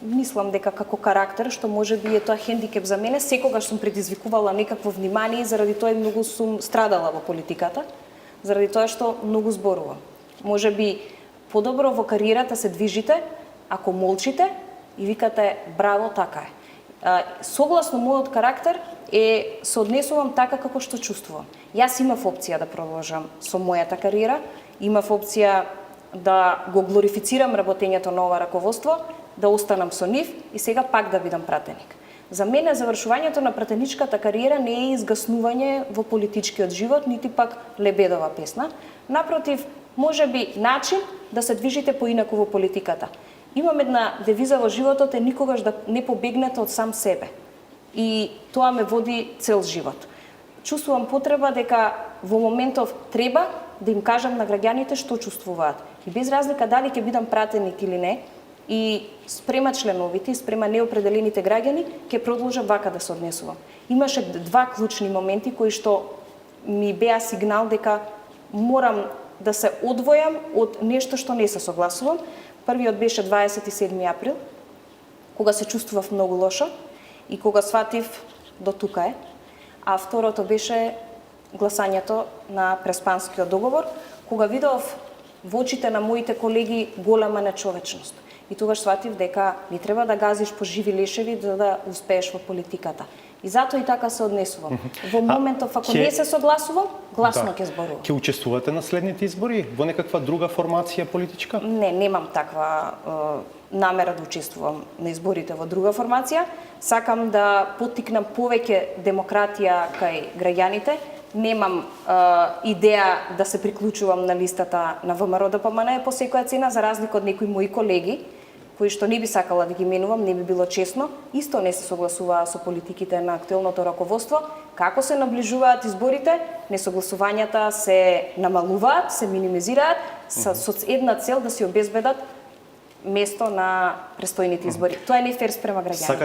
мислам дека како карактер, што може би е тоа хендикеп за мене, секогаш сум предизвикувала некакво внимание и заради тоа и многу сум страдала во политиката, заради тоа што многу зборувам. Може би подобро во кариерата се движите ако молчите и викате браво, така е. Согласно мојот карактер се однесувам така како што чувствувам. Јас имав опција да продолжам со мојата кариера, имав опција да го глорифицирам работењето на ова раководство, да останам со нив и сега пак да бидам пратеник. За мене завршувањето на пратеничката кариера не е изгаснување во политичкиот живот, нити пак лебедова песна. Напротив, може би начин да се движите поинаку во политиката. Имам една девиза во животот е никогаш да не побегнете од сам себе. И тоа ме води цел живот. Чувствувам потреба дека во моментов треба да им кажам на граѓаните што чувствуваат. И без разлика дали ќе бидам пратеник или не, и спрема членовите, и спрема неопределените граѓани, ќе продолжам вака да се однесувам. Имаше два клучни моменти кои што ми беа сигнал дека морам да се одвојам од нешто што не се согласувам. Првиот беше 27 април, кога се чувствував многу лошо и кога сватив до тука е. А второто беше гласањето на Преспанскиот договор, кога видов во очите на моите колеги голема нечовечност. И тогаш сватив дека не треба да газиш по живи лешеви за да успееш во политиката. И затоа и така се однесувам. Во моментов, ако не се согласувам, гласно ќе зборувам. Ќе учествувате на следните избори во некаква друга формација политичка? Не, немам таква намера да учествувам на изборите во друга формација. Сакам да поттикнам повеќе демократија кај граѓаните. Немам идеја да се приклучувам на листата на ВМРО-ДПМН по секоја цена, за разлика од некои мои колеги, кои што не би сакала да ги менувам, не би било честно, исто не се согласуваа со политиките на актуелното раководство. Како се наближуваат изборите, несогласувањата се намалуваат, се минимизираат со една цел да си обезбедат место на престојните избори. Тоа е не фер спрема граѓаните.